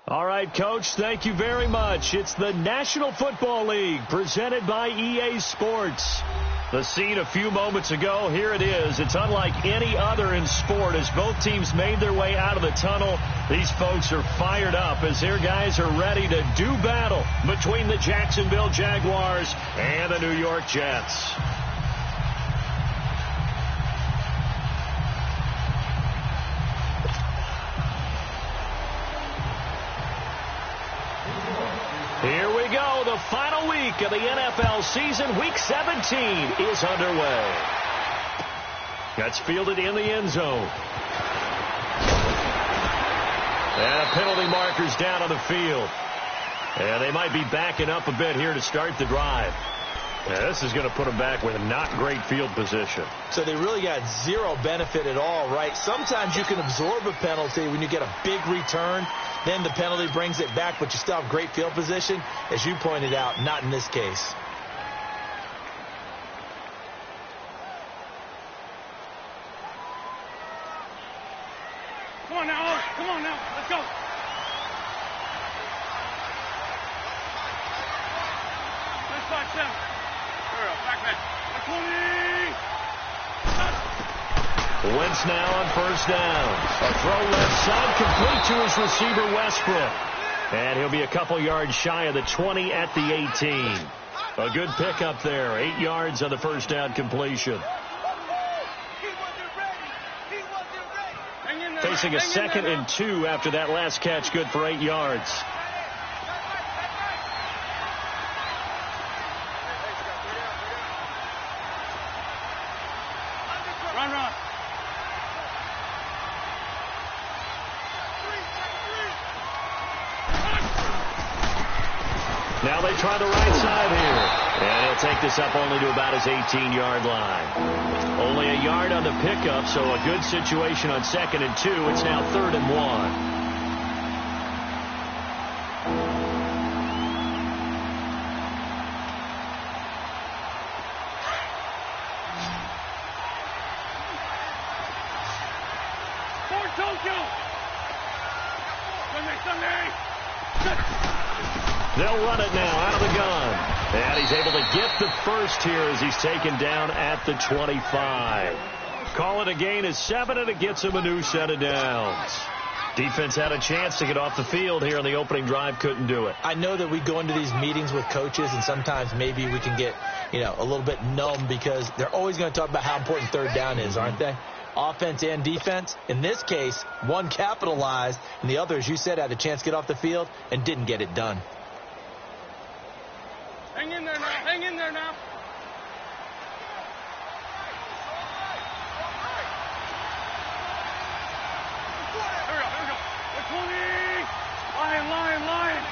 All right, Coach, thank you very much. It's the National Football League presented by EA Sports. The scene a few moments ago, here it is. It's unlike any other in sport as both teams made their way out of the tunnel. These folks are fired up as their guys are ready to do battle between the Jacksonville Jaguars and the New York Jets. Here we go. The final week of the NFL season. Week 17 is underway. That's fielded in the end zone. And a penalty marker's down on the field. And they might be backing up a bit here to start the drive. Yeah, this is going to put them back with not great field position. So they really got zero benefit at all, right? Sometimes you can absorb a penalty when you get a big return. Then the penalty brings it back, but you still have great field position. As you pointed out, not in this case. Come on now. Come on now. Let's go. Let's 5-7. Back man. 20. Wentz now on first down. A throw left side complete to his receiver Westbrook. And he'll be a couple yards shy of the 20 at the 18. A good pickup there. 8 yards on the first down completion. Facing a 2nd and 2 after that last catch. Good for 8 yards. Run. Now they try the right side here. And he'll take this up only to about his 18-yard line. Only a yard on the pickup, so a good situation on 2nd and 2. It's now 3rd and 1. They'll run it now out of the gun. And he's able to get the first here as he's taken down at the 25. Call it a gain of 7, and it gets him a new set of downs. Defense had a chance to get off the field here on the opening drive, couldn't do it. I know that we go into these meetings with coaches, and sometimes maybe we can get, a little bit numb because they're always going to talk about how important third down is, aren't they? Offense and defense. In this case, one capitalized, and the other, as you said, had a chance to get off the field and didn't get it done. Hang in there now. Hang in there now. Here we go. 20. Lion.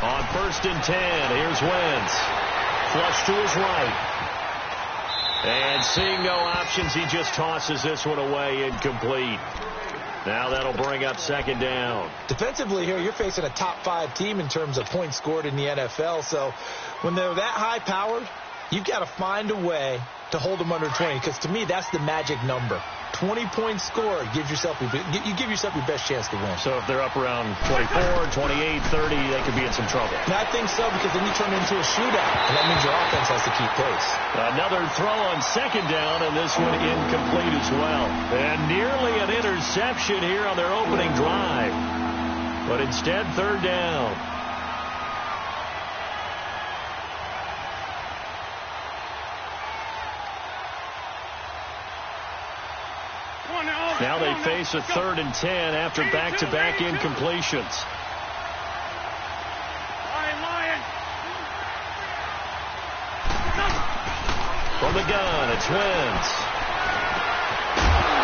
On 1st and 10, here's Wentz. Flush to his right. And seeing no options, he just tosses this one away, incomplete. Now that'll bring up 2nd down. Defensively here, you're facing a top 5 team in terms of points scored in the NFL. So when they're that high-powered, you've got to find a way to hold them under 20. Because to me, that's the magic number. 20 points scored, you give yourself your best chance to win. So if they're up around 24, 28, 30, they could be in some trouble. And I think so, because then you turn it into a shootout, and that means your offense has to keep pace. Another throw on 2nd down, and this one incomplete as well. And nearly an interception here on their opening drive. But instead, 3rd down. Now they face a 3rd and 10 after back-to-back incompletions. Lion. From the gun, it's Wentz.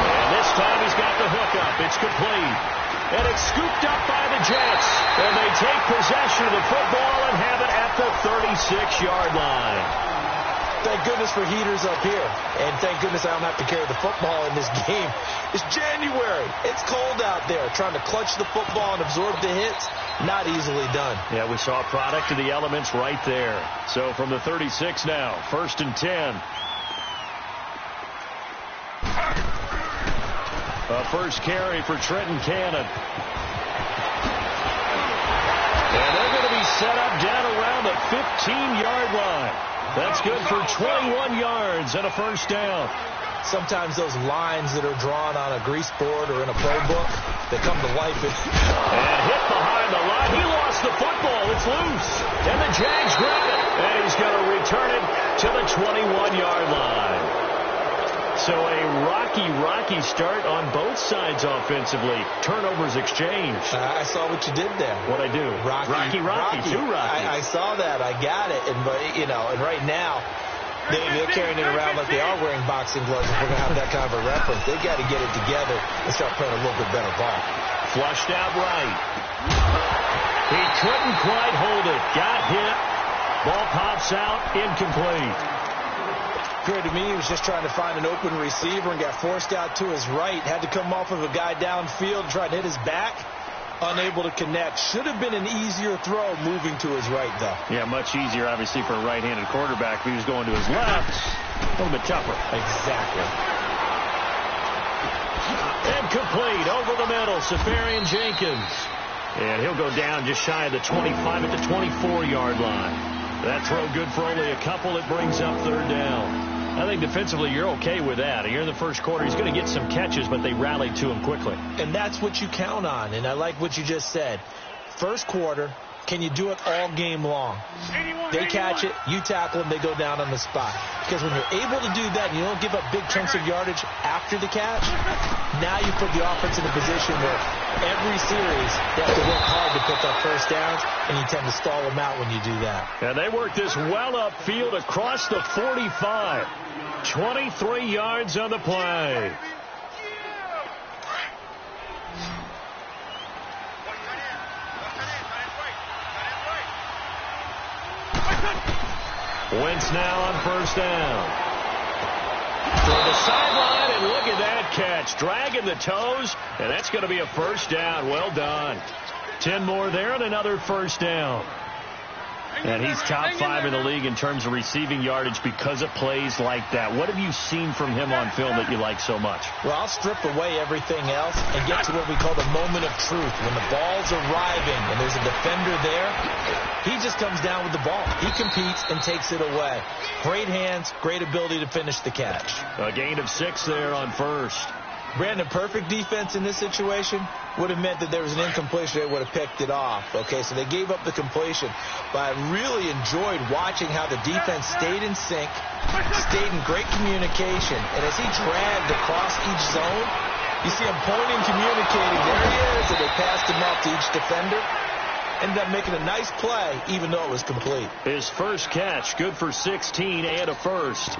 And this time he's got the hook up. It's complete. And it's scooped up by the Jets. And they take possession of the football and have it at the 36-yard line. Thank goodness for heaters up here. And thank goodness I don't have to carry the football in this game. It's January. It's cold out there. Trying to clutch the football and absorb the hits, not easily done. Yeah, we saw a product of the elements right there. So from the 36 now, 1st and 10. A first carry for Trenton Cannon. And they're going to be set up down around the 15-yard line. That's good for 21 yards and a first down. Sometimes those lines that are drawn on a grease board or in a playbook, they come to life. And hit behind the line. He lost the football. It's loose. And the Jags grab it. And he's going to return it to the 21-yard line. So a rocky start on both sides offensively. Turnovers exchanged. I saw what you did there. What'd I do? Rocky. Two Rockies. I saw that. I got it. And right now, they're carrying it around like they are wearing boxing gloves. If we're going to have that kind of a reference, they got to get it together and start playing a little bit better ball. Flushed out right. He couldn't quite hold it. Got hit. Ball pops out. Incomplete. Appeared to me he was just trying to find an open receiver and got forced out to his right. Had to come off of a guy downfield and try to hit his back. Unable to connect. Should have been an easier throw moving to his right, though. Yeah, much easier, obviously, for a right-handed quarterback. If he was going to his left, a little bit tougher. Exactly. Incomplete. Over the middle. Safarian Jenkins. And he'll go down just shy of the 25 at the 24-yard line. That throw good for only a couple. It brings up third down. I think defensively you're okay with that. Here in the first quarter, he's going to get some catches, but they rallied to him quickly. And that's what you count on, and I like what you just said. First quarter, can you do it all game long? They catch it, you tackle them, they go down on the spot. Because when you're able to do that and you don't give up big chunks of yardage after the catch, now you put the offense in a position where every series they have to work hard to pick up first downs, and you tend to stall them out when you do that. And they work this well upfield across the 45. 23 yards on the play. Wentz now on first down. For the sideline, and look at that catch. Dragging the toes, and that's going to be a first down. Well done. 10 more there and another first down. And he's top 5 in the league in terms of receiving yardage because of plays like that. What have you seen from him on film that you like so much? Well, I'll strip away everything else and get to what we call the moment of truth. When the ball's arriving and there's a defender there, he just comes down with the ball. He competes and takes it away. Great hands, great ability to finish the catch. A gain of 6 there on first. Brandon, perfect defense in this situation would have meant that there was an incompletion. They would have picked it off. Okay, so they gave up the completion. But I really enjoyed watching how the defense stayed in sync, stayed in great communication. And as he dragged across each zone, you see him pointing, communicating. There he is, and they passed him off to each defender. Ended up making a nice play, even though it was complete. His first catch, good for 16 and a first.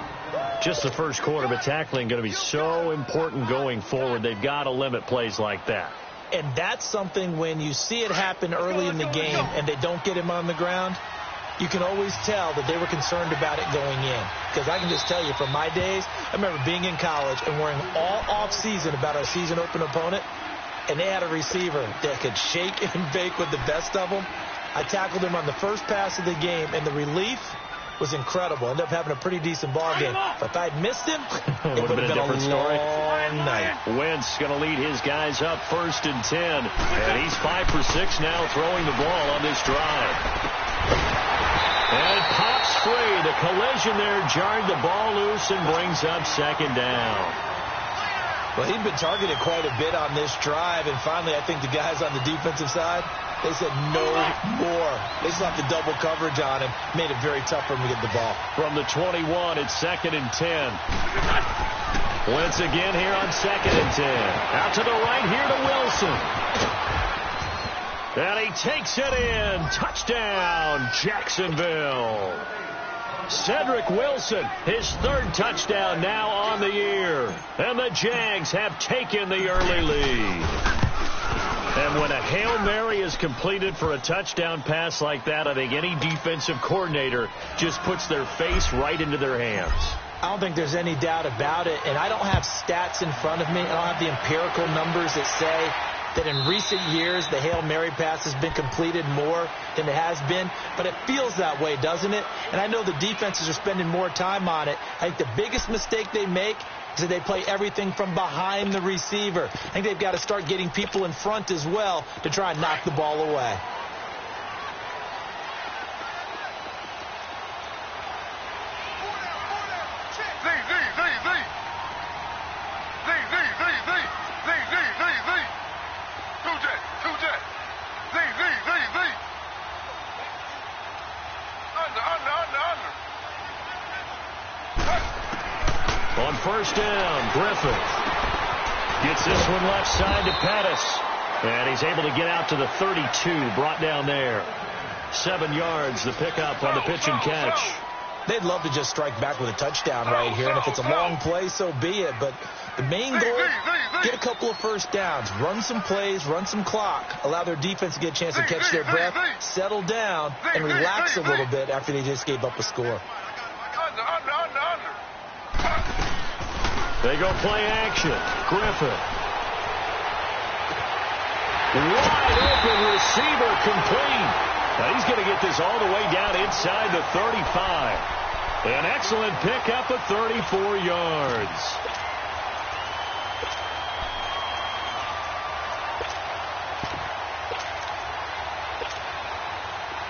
Just the first quarter, but tackling going to be so important going forward. They've got to limit plays like that. And that's something when you see it happen early in the game and they don't get him on the ground, you can always tell that they were concerned about it going in. Because I can just tell you from my days, I remember being in college and worrying all off-season about our season open opponent, and they had a receiver that could shake and bake with the best of them. I tackled him on the first pass of the game, and the relief was incredible. Ended up having a pretty decent ball game. But if I'd missed him, it would have been a different story. Long night. Wentz going to lead his guys up 1st and 10. And he's 5 for 6 now throwing the ball on this drive. And it pops free. The collision there jarred the ball loose and brings up 2nd down. Well, he'd been targeted quite a bit on this drive, and finally I think the guys on the defensive side, they said no more. They slapped the double coverage on him, made it very tough for him to get the ball. From the 21, it's 2nd and 10. Wentz again here on 2nd and 10. Out to the right here to Wilson. And he takes it in. Touchdown, Jacksonville. Cedric Wilson, his 3rd touchdown now on the year. And the Jags have taken the early lead. And when a Hail Mary is completed for a touchdown pass like that, I think any defensive coordinator just puts their face right into their hands. I don't think there's any doubt about it. And I don't have stats in front of me. I don't have the empirical numbers that say that in recent years the Hail Mary pass has been completed more than it has been. But it feels that way, doesn't it? And I know the defenses are spending more time on it. I think the biggest mistake they make So they play everything from behind the receiver. I think they've got to start getting people in front as well to try and knock the ball away. On first down, Griffith gets this one left side to Pettis. And he's able to get out to the 32, brought down there. 7 yards, the pickup on the pitch and catch. They'd love to just strike back with a touchdown right here, and if it's a long play, so be it. But the main goal, get a couple of first downs, run some plays, run some clock, allow their defense to get a chance to catch their breath, settle down, and relax a little bit after they just gave up a score. They go play action. Griffith. Wide open receiver complete. Now he's going to get this all the way down inside the 35. An excellent pickup of 34 yards.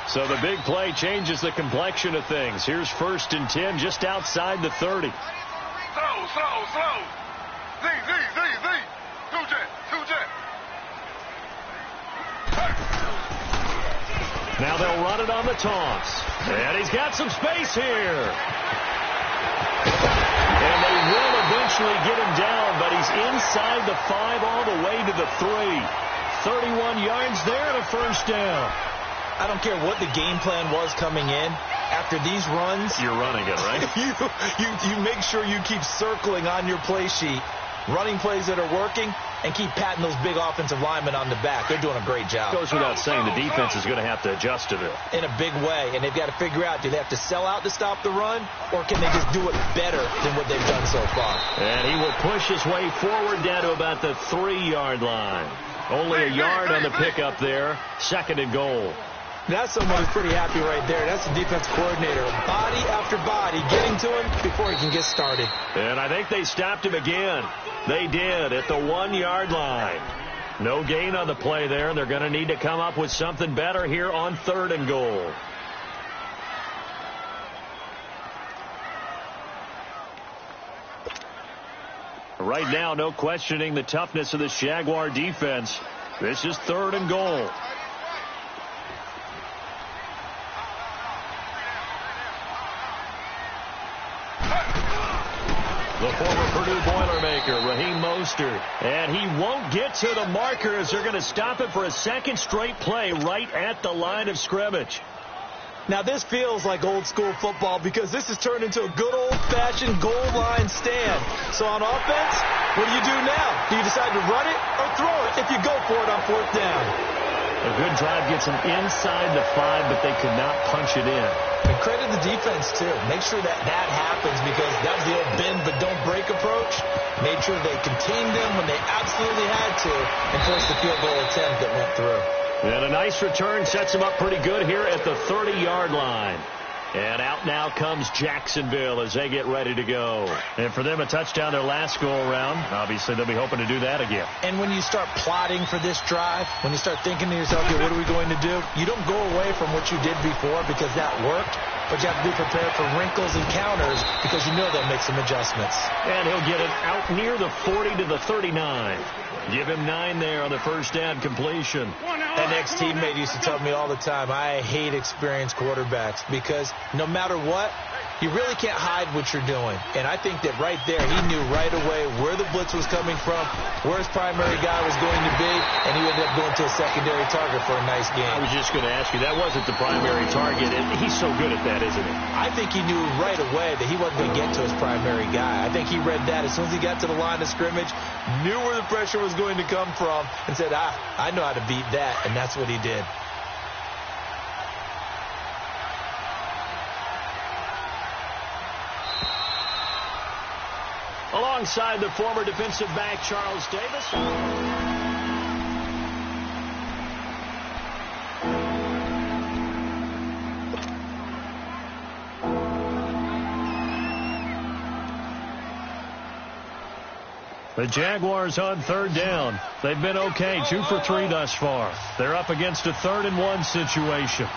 So the big play changes the complexion of things. Here's 1st and 10 just outside the 30. Slow. Z. 2 jet. Now they'll run it on the toss. And he's got some space here. And they will eventually get him down, but he's inside the 5 all the way to the 3. 31 yards there and a first down. I don't care what the game plan was coming in. After these runs, you're running it, right? you make sure you keep circling on your play sheet, running plays that are working, and keep patting those big offensive linemen on the back. They're doing a great job. Goes without saying, the defense is going to have to adjust to this. In a big way, and they've got to figure out, do they have to sell out to stop the run, or can they just do it better than what they've done so far? And he will push his way forward down to about the 3-yard line. Only a yard on the pickup there. 2nd and goal. That's someone who's pretty happy right there. That's the defense coordinator. Body after body getting to him before he can get started. And I think they stopped him again. They did at the 1-yard line. No gain on the play there. They're going to need to come up with something better here on 3rd and goal. Right now, no questioning the toughness of this Jaguar defense. This is 3rd and goal. The former Purdue Boilermaker, Raheem Mostert. And he won't get to the marker as they're going to stop it for a 2nd straight play right at the line of scrimmage. Now, this feels like old school football because this has turned into a good old-fashioned goal line stand. So on offense, what do you do now? Do you decide to run it or throw it if you go for it on 4th down? A good drive gets them inside the 5, but they could not punch it in. And credit the defense, too. Make sure that happens because that was the old bend but don't break approach. Made sure they contained them when they absolutely had to and forced the field goal attempt that went through. And a nice return sets them up pretty good here at the 30-yard line. And out now comes Jacksonville as they get ready to go. And for them, a touchdown their last go-around. Obviously, they'll be hoping to do that again. And when you start plotting for this drive, when you start thinking to yourself, okay, what are we going to do? You don't go away from what you did before because that worked. But you have to be prepared for wrinkles and counters because you know they'll make some adjustments. And he'll get it out near the 40 to the 39. Give him 9 there on the first down completion. An ex-teammate used to tell me all the time, I hate experienced quarterbacks because no matter what, you really can't hide what you're doing. And I think that right there, he knew right away where the blitz was coming from, where his primary guy was going to be, and he ended up going to a secondary target for a nice game. I was just going to ask you, that wasn't the primary target, and he's so good at that, isn't he? I think he knew right away that he wasn't going to get to his primary guy. I think he read that as soon as he got to the line of scrimmage, knew where the pressure was going to come from, and said, I know how to beat that, and that's what he did. Alongside the former defensive back, Charles Davis. The Jaguars on third down. They've been okay, 2 for 3 thus far. They're up against a 3rd and 1 situation.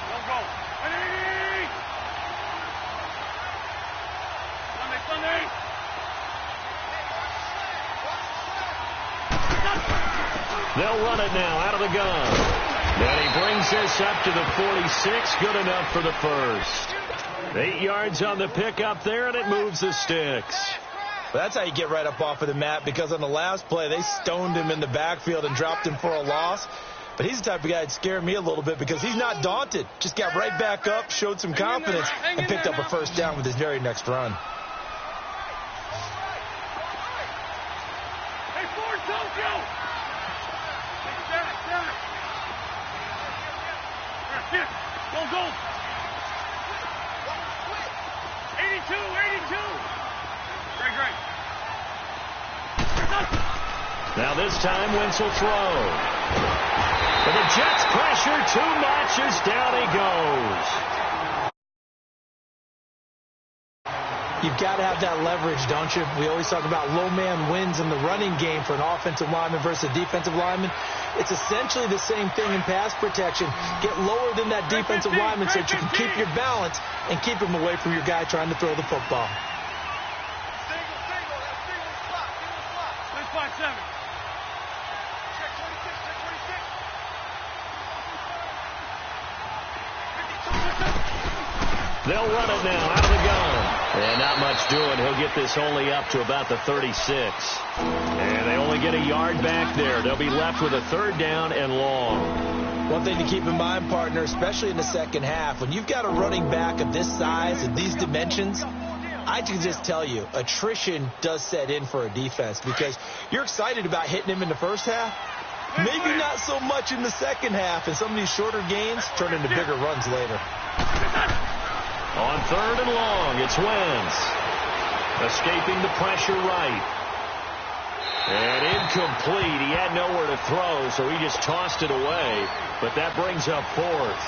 They'll run it now out of the gun. And he brings this up to the 46. Good enough for the first. 8 yards on the pickup there, and it moves the sticks. Well, that's how you get right up off of the mat, because on the last play, they stoned him in the backfield and dropped him for a loss. But he's the type of guy that'd scare me a little bit because he's not daunted. Just got right back up, showed some confidence, and picked up a first down with his very next run. Hey, Ford, don't go! Go! 82! Great. Now this time, Wentz will throw. But the Jets pressure too much as down he goes. You've got to have that leverage, don't you? We always talk about low man wins in the running game for an offensive lineman versus a defensive lineman. It's essentially the same thing in pass protection. Get lower than that defensive lineman so that you can keep your balance and keep him away from your guy trying to throw the football. They'll run it now out of the gun. And not much doing. He'll get this only up to about the 36. And they only get a yard back there. They'll be left with a 3rd down and long. One thing to keep in mind, partner, especially in the second half, when you've got a running back of this size and these dimensions, I can just tell you, attrition does set in for a defense because you're excited about hitting him in the first half. Maybe not so much in the second half, and some of these shorter gains turn into bigger runs later. On 3rd and long, it's Wentz. Escaping the pressure right. And incomplete. He had nowhere to throw, so he just tossed it away. But that brings up 4th.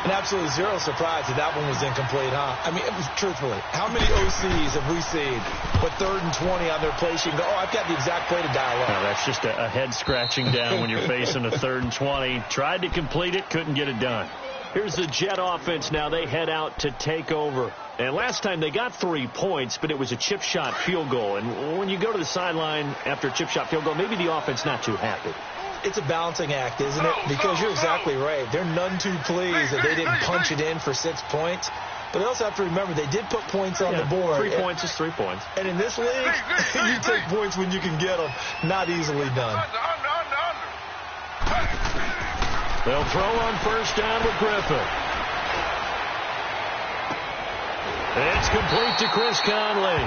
And absolutely zero surprise that that one was incomplete, huh? I mean, truthfully, how many OCs have we seen put 3rd and 20 on their play sheet and go, oh, I've got the exact play to dial up? No, that's just a head scratching down when you're facing a 3rd and 20. Tried to complete it, couldn't get it done. Here's the Jet offense now. They head out to take over. And last time they got 3 points, but it was a chip shot field goal. And when you go to the sideline after a chip shot field goal, maybe the offense not too happy. It's a balancing act, isn't it? Because you're exactly right. They're none too pleased that they didn't punch it in for 6 points. But they also have to remember they did put points on the board. 3 points is 3 points. And in this league, you take points when you can get them. Not easily done. They'll throw on 1st down with Griffin. It's complete to Chris Conley.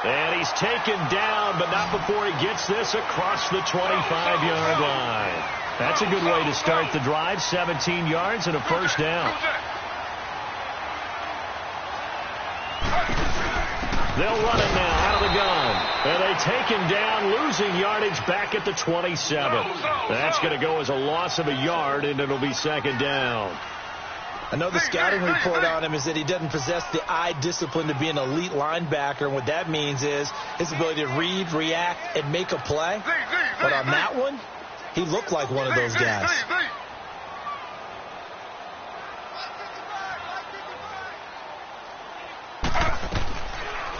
And he's taken down, but not before he gets this across the 25-yard line. That's a good way to start the drive. 17 yards and a 1st down. They'll run it now out of the gun. And they take him down, losing yardage back at the 27. That's going to go as a loss of a yard, and it'll be 2nd down. I know the scouting report on him is that he doesn't possess the eye discipline to be an elite linebacker. And what that means is his ability to read, react, and make a play. But on that one, he looked like one of those guys.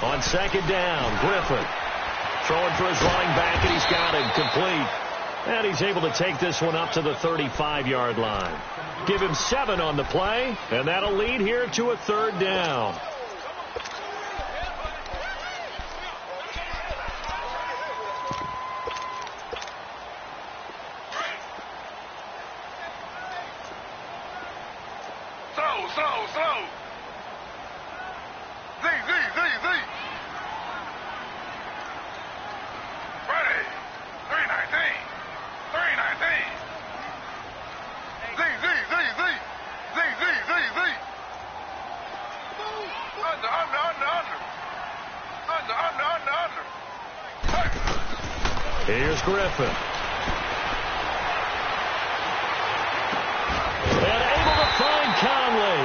On 2nd down, Griffin throwing for his running back, and he's got him complete. And he's able to take this one up to the 35-yard line. Give him 7 on the play, and that'll lead here to a 3rd down. Slow. Z. Ready. 319. Under. Here's Griffin. And able to find Conley.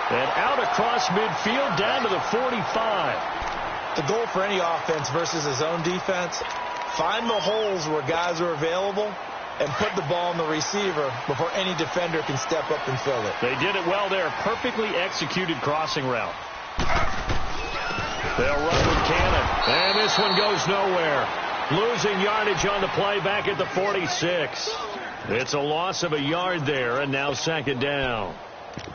And out across midfield down to the 45. The goal for any offense versus his own defense Find the holes where guys are available and put the ball on the receiver before any defender can step up and fill it. They did it well there. Perfectly executed crossing route. They'll run with Cannon. And this one goes nowhere. Losing yardage on the play back at the 46. It's a loss of a yard there, and now second down.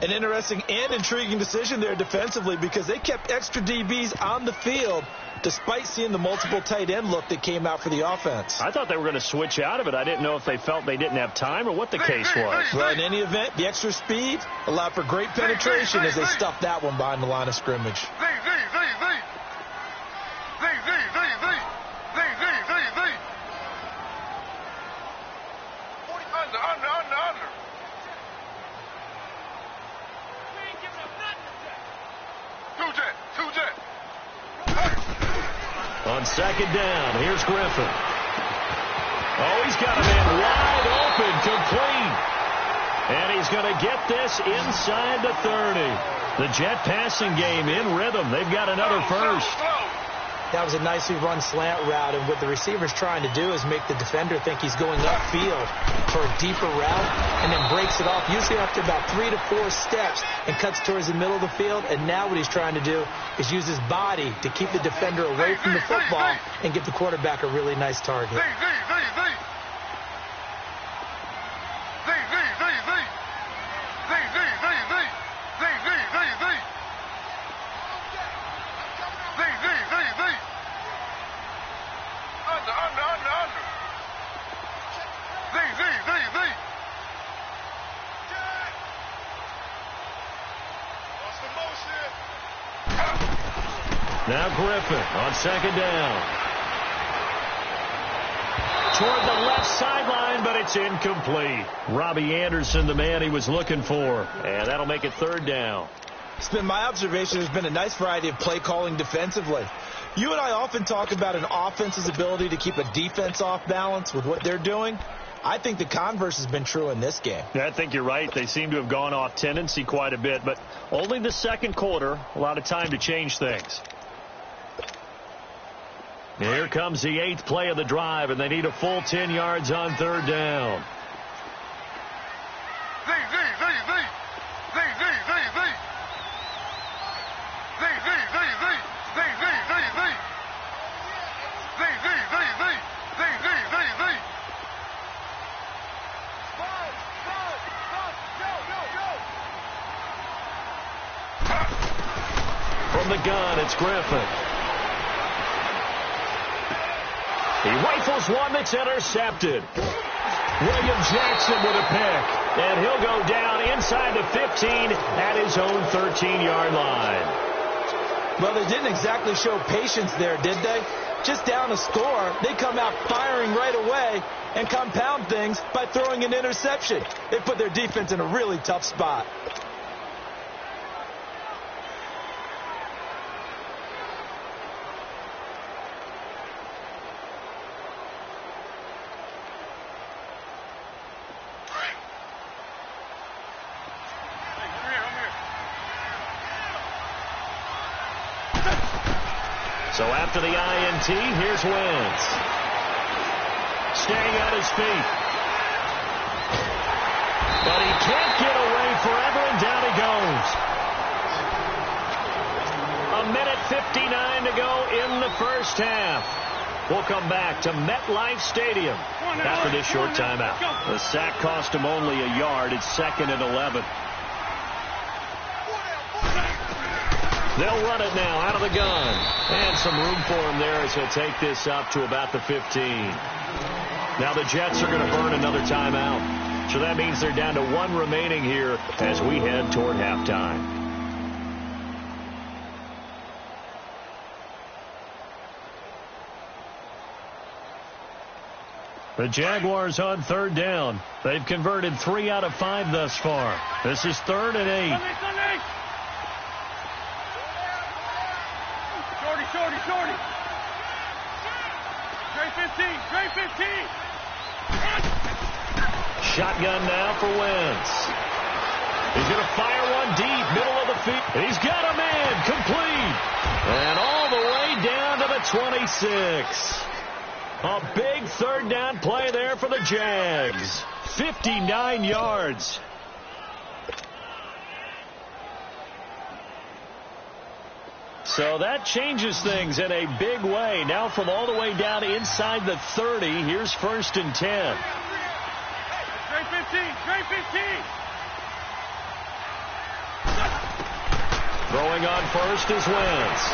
An interesting and intriguing decision there defensively because they kept extra DBs on the field despite seeing the multiple tight end look that came out for the offense. I thought they were going to switch out of it. I didn't know if they felt they didn't have time or what the case was. Well, in any event, the extra speed allowed for great penetration as they stuffed that one behind the line of scrimmage. On second down, here's Griffin. Oh, he's got a man wide open, complete. And he's going to get this inside the 30. The Jet passing game in rhythm. They've got another first. That was a nicely run slant route, and what the receiver's trying to do is make the defender think he's going upfield for a deeper route and then breaks it off, usually after about 3 to 4 steps, and cuts towards the middle of the field. And now what he's trying to do is use his body to keep the defender away from the football and give the quarterback a really nice target. Now Griffin on second down. Toward the left sideline, but it's incomplete. Robbie Anderson, the man he was looking for. And that'll make it third down. It's been my observation there's been a nice variety of play calling defensively. You and I often talk about an offense's ability to keep a defense off balance with what they're doing. I think the converse has been true in this game. Yeah, I think you're right. They seem to have gone off tendency quite a bit, but only the second quarter, a lot of time to change things. Here comes the 8th play of the drive, and they need a full 10 yards on third down. From the gun, it's Griffin. He rifles one that's intercepted. William Jackson with a pick. And he'll go down inside the 15 at his own 13-yard line. Well, they didn't exactly show patience there, did they? Just down a score, they come out firing right away and compound things by throwing an interception. They put their defense in a really tough spot. So after the INT, here's Wentz. Staying on his feet. But he can't get away forever, and down he goes. 1:59 to go in the first half. We'll come back to MetLife Stadium after this short timeout. The sack cost him only a yard. It's 2nd and 11. They'll run it now out of the gun. And some room for him there as he'll take this up to about the 15. Now the Jets are going to burn another timeout. So that means they're down to 1 remaining here as we head toward halftime. The Jaguars on third down. They've converted 3 out of 5 thus far. This is 3rd and 8. Shorty. Trey 15. Shotgun now for Wentz. He's going to fire one deep, middle of the field. He's got a man, complete. And all the way down to the 26. A big third down play there for the Jags. 59 yards. So that changes things in a big way. Now from all the way down inside the 30, here's 1st and 10. Straight 15, straight 15. Throwing on first is Wentz.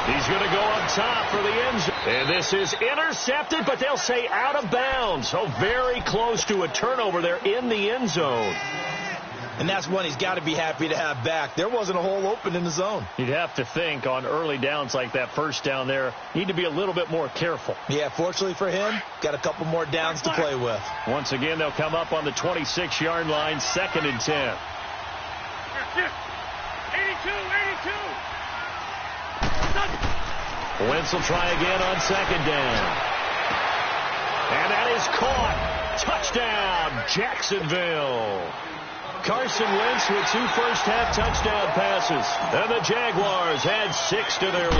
He's going to go up top for the end zone. And this is intercepted, but they'll say out of bounds. So very close to a turnover there in the end zone. And that's one he's got to be happy to have back. There wasn't a hole open in the zone. You'd have to think on early downs like that first down there, need to be a little bit more careful. Yeah, fortunately for him, got a couple more downs to play with. Once again, they'll come up on the 26-yard line, 2nd and 10. 82, 82. Wentz will try again on 2nd down. And that is caught. Touchdown, Jacksonville. Carson Wentz with 2 first-half touchdown passes. And the Jaguars add 6 to their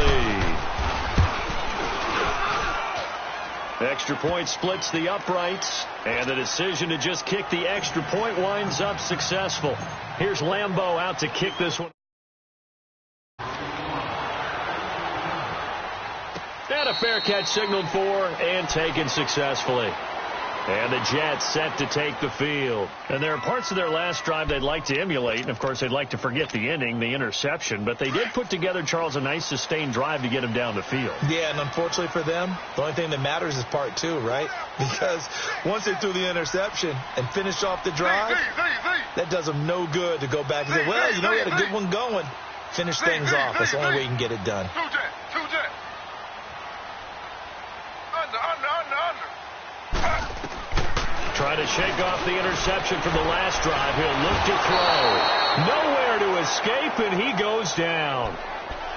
lead. Extra point splits the uprights. And the decision to just kick the extra point winds up successful. Here's Lambeau out to kick this one. And a fair catch signaled for and taken successfully. And the Jets set to take the field. And there are parts of their last drive they'd like to emulate. And, of course, they'd like to forget the ending, the interception. But they did put together, Charles, a nice sustained drive to get them down the field. Yeah, and unfortunately for them, the only thing that matters is part 2, right? Because once they threw the interception and finished off the drive, that does them no good to go back and say, well, you know, we had a good one going. Finish things off. That's the only way you can get it done. Trying to shake off the interception from the last drive. He'll look to throw. Nowhere to escape, and he goes down.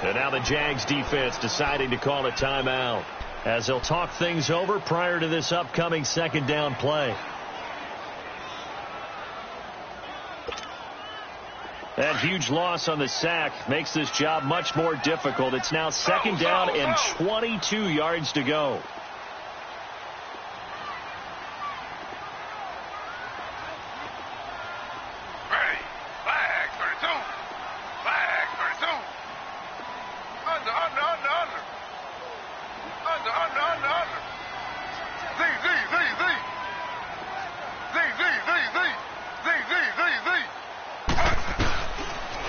And now the Jags defense deciding to call a timeout as they'll talk things over prior to this upcoming 2nd down play. That huge loss on the sack makes this job much more difficult. It's now 2nd down and 22 yards to go.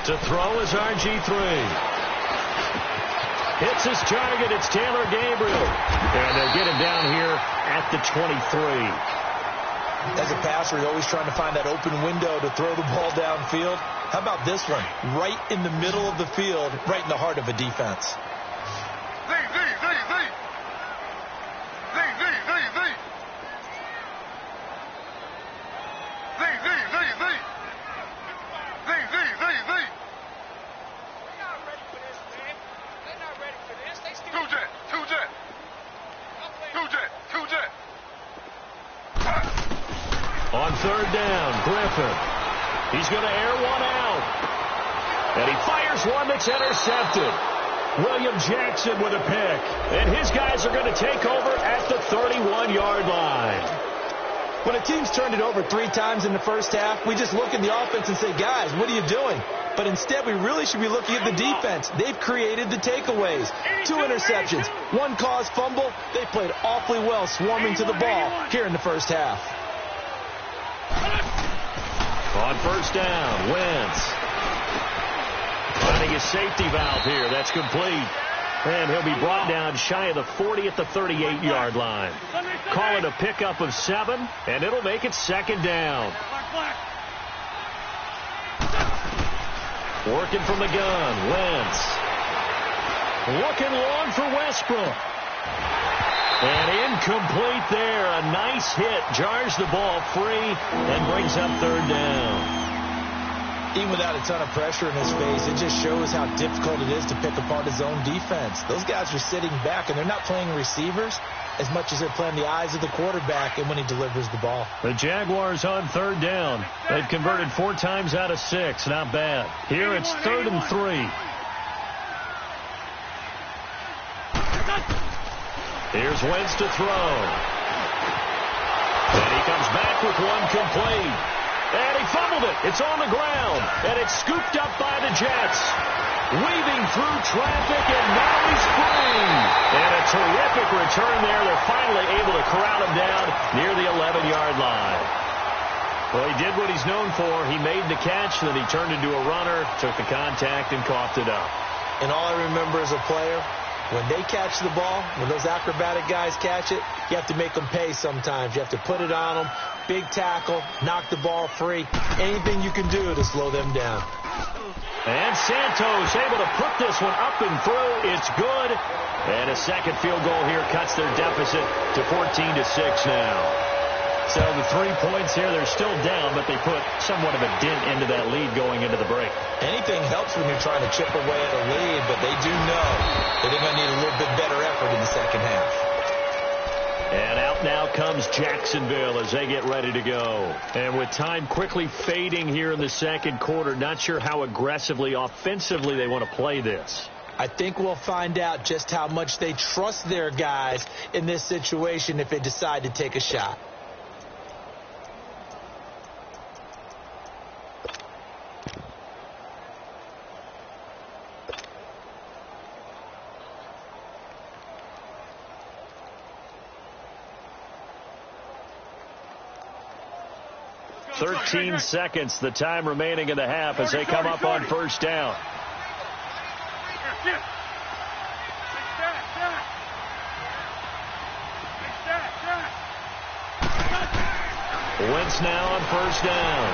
To throw is RG3. Hits his target. It's Taylor Gabriel. And they'll get him down here at the 23. As a passer, you're always trying to find that open window to throw the ball downfield. How about this one? Right in the middle of the field, right in the heart of a defense. On 3rd down, Griffin. He's going to air one out. And he fires one that's intercepted. William Jackson with a pick. And his guys are going to take over at the 31-yard line. When a team's turned it over 3 times in the first half, we just look at the offense and say, guys, what are you doing? But instead, we really should be looking at the defense. They've created the takeaways. 2 interceptions, 1 caused fumble. They played awfully well swarming to the ball here in the first half. On 1st down, Wentz. Finding his safety valve here. That's complete. And he'll be brought down shy of the 40 at the 38-yard line. Call it a pickup of 7, and it'll make it 2nd down. Working from the gun, Wentz. Looking long for Westbrook. And incomplete there. A nice hit. Jars the ball free and brings up 3rd down. Even without a ton of pressure in his face, it just shows how difficult it is to pick apart his own defense. Those guys are sitting back, and they're not playing receivers as much as they're playing the eyes of the quarterback and when he delivers the ball. The Jaguars on 3rd down. They've converted 4 times out of 6. Not bad. Here it's 3rd and 3. Here's Wentz to throw. And he comes back with one complete. And he fumbled it. It's on the ground. And it's scooped up by the Jets. Weaving through traffic, and now he's free. And a terrific return there. They're finally able to corral him down near the 11-yard line. Well, he did what he's known for. He made the catch, then he turned into a runner, took the contact, and coughed it up. And all I remember as a player, when they catch the ball, when those acrobatic guys catch it, you have to make them pay sometimes. You have to put it on them, big tackle, knock the ball free, anything you can do to slow them down. And Santos able to put this one up and through. It's good. And a second field goal here cuts their deficit to 14-6 now. So the 3 points here, they're still down, but they put somewhat of a dent into that lead going into the break. Anything helps when you're trying to chip away at a lead, but they do know that they're going to need a little bit better effort in the second half. And out now comes Jacksonville as they get ready to go. And with time quickly fading here in the second quarter, not sure how aggressively, offensively they want to play this. I think we'll find out just how much they trust their guys in this situation if they decide to take a shot. Thirteen seconds, the time remaining in the half as they come up on first down. Wentz now on first down.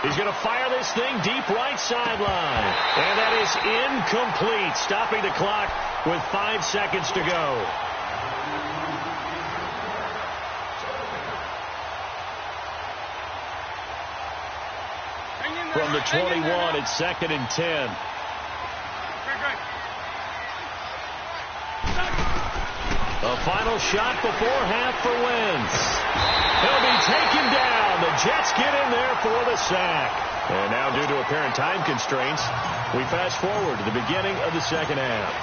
He's going to fire this thing deep right sideline. And that is incomplete, stopping the clock with 5 seconds to go. From the 21, it's 2nd and 10. A final shot before half for Wentz. He'll be taken down. The Jets get in there for the sack. And now, due to apparent time constraints, we fast forward to the beginning of the second half.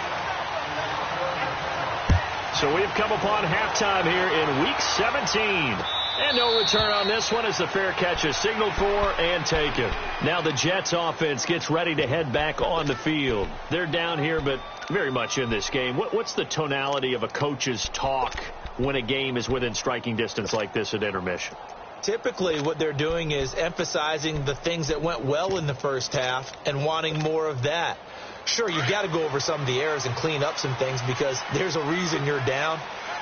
So we've come upon halftime here in Week 17. And no return on this one as the fair catch is signaled for and taken. Now the Jets offense gets ready to head back on the field. They're down here, but very much in this game. What's the tonality of a coach's talk when a game is within striking distance like this at intermission? Typically what they're doing is emphasizing the things that went well in the first half and wanting more of that. Sure, you've got to go over some of the errors and clean up some things because there's a reason you're down.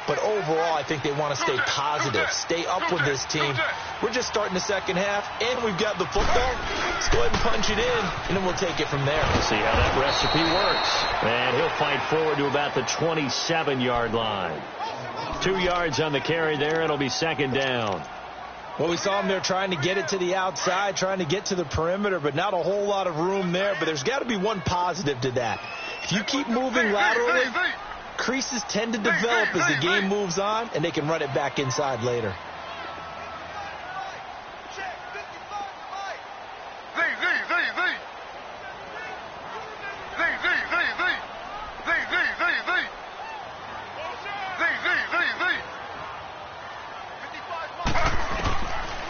But overall, I think they want to stay positive, stay up with this team. We're just starting the second half, and we've got the football. Let's go ahead and punch it in, and then we'll take it from there. We'll see how that recipe works. And he'll fight forward to about the 27-yard line. 2 yards on the carry there. It'll be second down. Well, we saw him there trying to get it to the outside, trying to get to the perimeter, but not a whole lot of room there. But there's got to be one positive to that. If you keep moving laterally, creases tend to develop as the game moves on, and they can run it back inside later.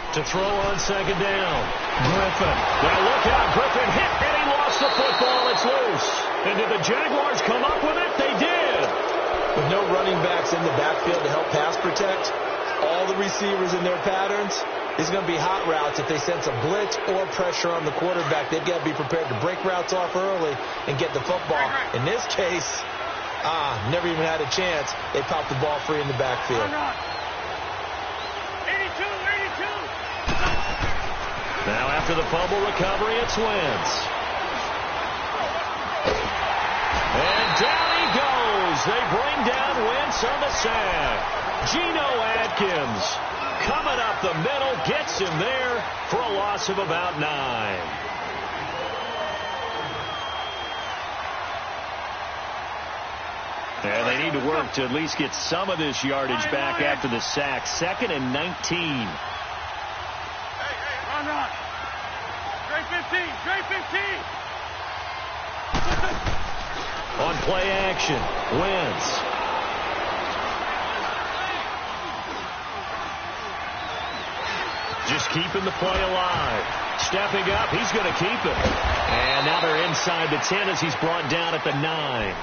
To throw on second down. Griffin. Now look out. Griffin hit, and he lost the football. It's loose. And did the Jaguars come up with it? They did. With no running backs in the backfield to help pass protect, all the receivers in their patterns, these are going to be hot routes. If they sense a blitz or pressure on the quarterback, they've got to be prepared to break routes off early and get the football. In this case, never even had a chance. They popped the ball free in the backfield. 82. Now after the fumble recovery, it's Wentz. And down he goes. They bring down Wentz on the sack. Geno Atkins coming up the middle, gets him there for a loss of about 9. And they need to work to at least get some of this yardage back after the sack. 2nd and 19. Run. Straight 15. On play action, Wentz. Just keeping the play alive. Stepping up, he's going to keep it. And now they're inside the 10 as he's brought down at the 9.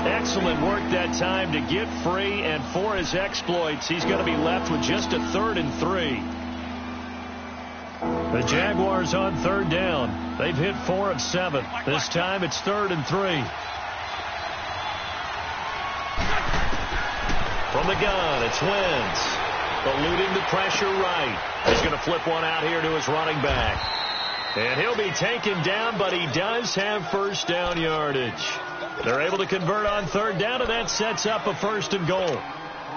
Excellent work that time to get free, and for his exploits, he's going to be left with just a 3rd and 3. The Jaguars on 3rd down. They've hit 4 of 7. This time it's 3rd and 3. From the gun, it's Wentz. Eluding the pressure right. He's going to flip one out here to his running back. And he'll be taken down, but he does have first down yardage. They're able to convert on 3rd down, and that sets up a 1st and goal.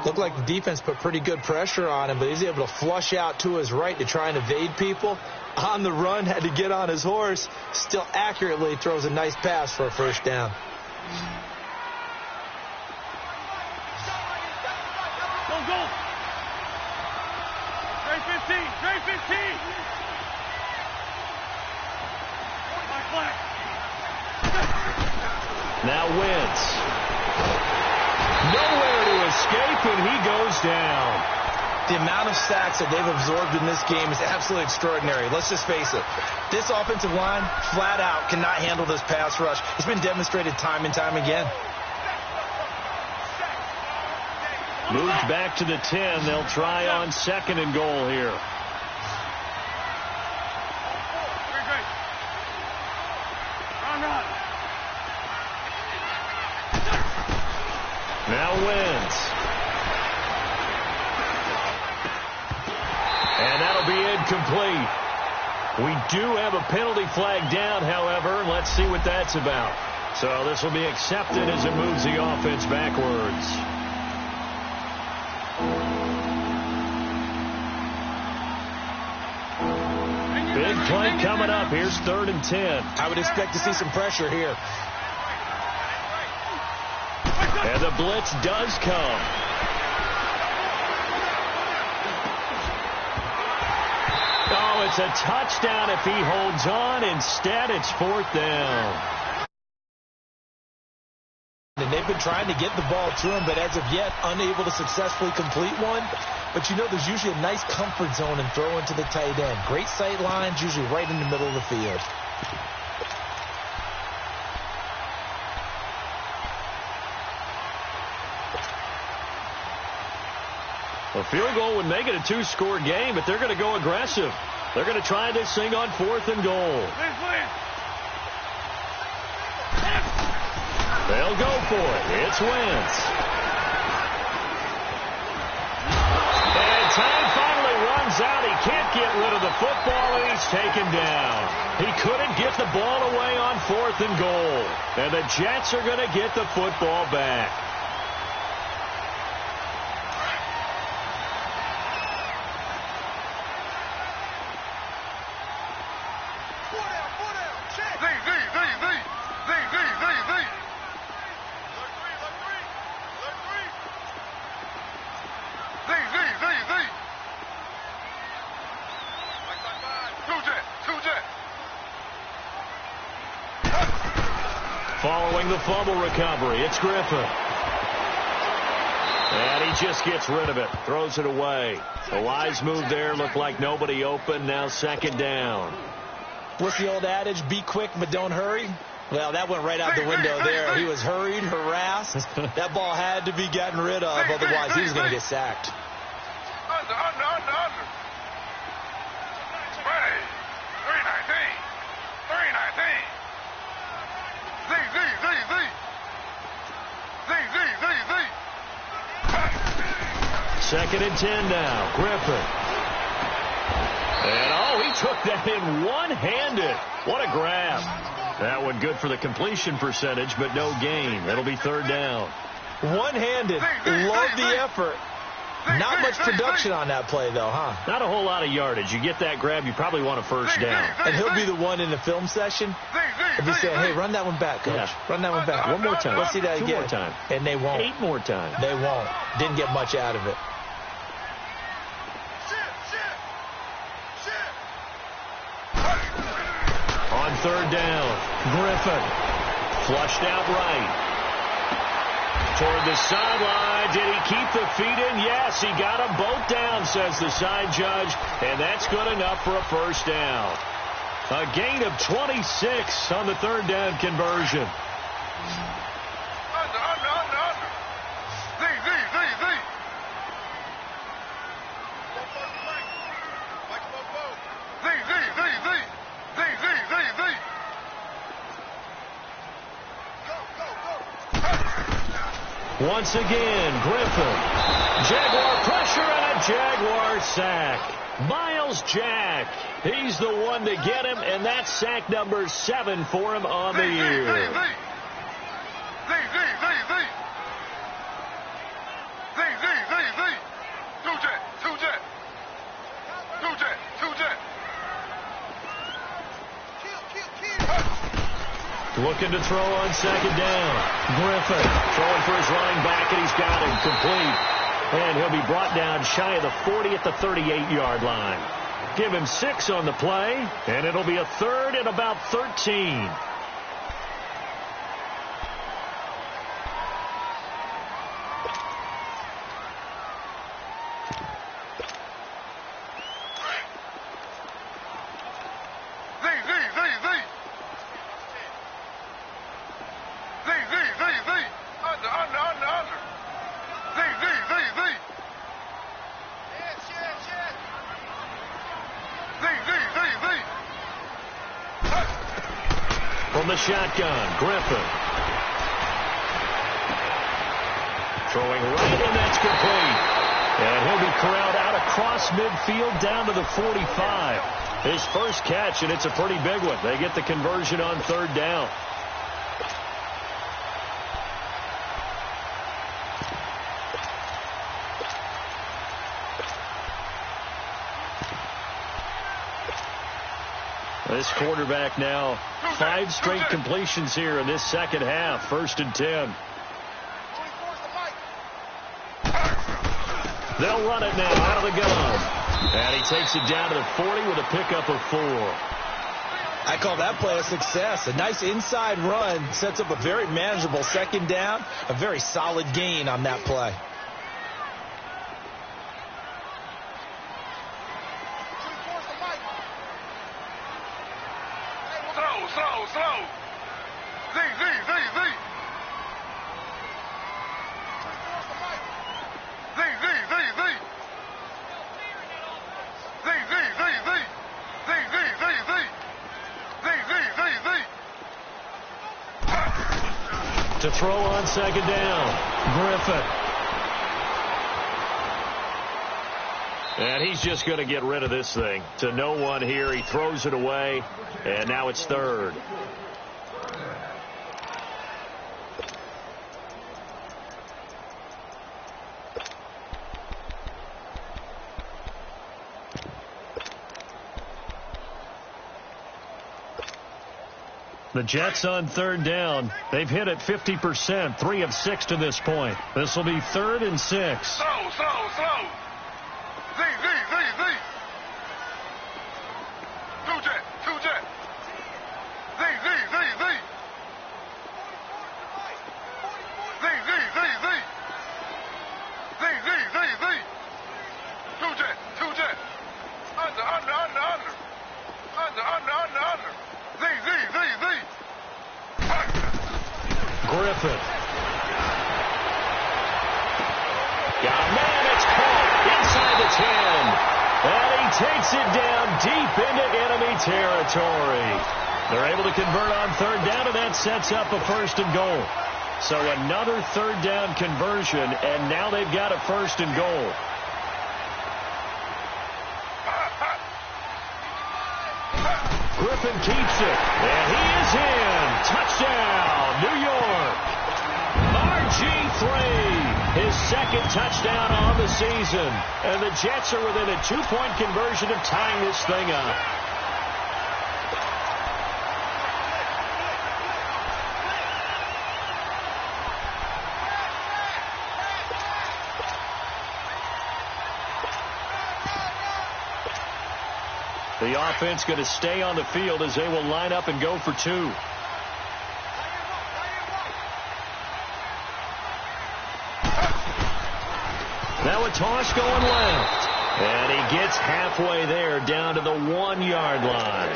Looked like the defense put pretty good pressure on him, but he's able to flush out to his right to try and evade people. On the run, had to get on his horse. Still accurately throws a nice pass for a 1st down. Go. Trey 15. Now Wentz. Nowhere to escape, and he goes down. The amount of sacks that they've absorbed in this game is absolutely extraordinary. Let's just face it. This offensive line, flat out, cannot handle this pass rush. It's been demonstrated time and time again. Moved back to the 10. They'll try on 2nd and goal here. Now Wentz. And that'll be incomplete. We do have a penalty flag down, however. Let's see what that's about. So this will be accepted as it moves the offense backwards. Big play coming up. Here's 3rd and 10. I would expect to see some pressure here. And the blitz does come. Oh, it's a touchdown if he holds on. Instead, it's 4th down. And they've been trying to get the ball to him, but as of yet, unable to successfully complete one. But you know, there's usually a nice comfort zone and throw into the tight end. Great sight lines, usually right in the middle of the field. A field goal would make it a 2-score game, but they're going to go aggressive. They're going to try this thing on 4th and goal. They'll go for it. It's Wentz. And time finally runs out. He can't get rid of the football, and he's taken down. He couldn't get the ball away on 4th and goal. And the Jets are going to get the football back. Following the fumble recovery, it's Griffin. And he just gets rid of it, throws it away. A wise move there, looked like nobody open, now 2nd down. What's the old adage, be quick but don't hurry? Well, that went right out the window there. He was hurried, harassed. That ball had to be gotten rid of, otherwise he was going to get sacked. Under. 319. Second and 10 now. Griffin. And, he took that in one-handed. What a grab. That one good for the completion percentage, but no gain. That'll be 3rd down. One-handed. Love the effort. Not much production on that play, though, huh? Not a whole lot of yardage. You get that grab, you probably want a 1st down. And he'll be the one in the film session. He'll be saying, hey, run that one back, Coach. Yeah. Run that one back. One more time. Let's see that 2 again. more time. And they won't. 8 more times. They won't. Didn't get much out of it. On 3rd down, Griffin. Flushed out right. Toward the sideline. Did he keep the feet in? Yes, he got them both down, says the side judge. And that's good enough for a first down. A gain of 26 on the third down conversion. Once again, Griffin. Jaguar pressure and a Jaguar sack. Miles Jack. He's the one to get him, and that's sack number 7 for him on the year. Looking to throw on second down. Griffin throwing for his running back, and he's got him complete. And he'll be brought down shy of the 40 at the 38-yard line. Give him 6 on the play, and it'll be a third and about 13. From the shotgun, Griffin. Throwing right, and that's complete. And he'll be corralled out across midfield down to the 45. His first catch, and it's a pretty big one. They get the conversion on third down. This quarterback now, 5 straight completions here in this second half. 1st and 10. They'll run it now out of the gun. And he takes it down to the 40 with a pickup of 4. I call that play a success. A nice inside run sets up a very manageable second down. A very solid gain on that play. To throw on second down, Griffin. And he's just going to get rid of this thing. To no one here. He throws it away, and now it's third. The Jets on third down. They've hit it 50%, 3 of 6 to this point. This will be 3rd and 6. Slow. Z. Two jet. Z. Two jet. Under. Z. Griffin. Got a man, it's caught inside the 10. And he takes it down deep into enemy territory. They're able to convert on third down, and that sets up a 1st and goal. So another third down conversion, and now they've got a 1st and goal. Griffin keeps it, and he is in. Touchdown, New York. RG3, his 2nd touchdown on the season. And the Jets are within a 2-point conversion of tying this thing up. The offense going to stay on the field as they will line up and go for 2. toss going left. And he gets halfway there down to the 1-yard line.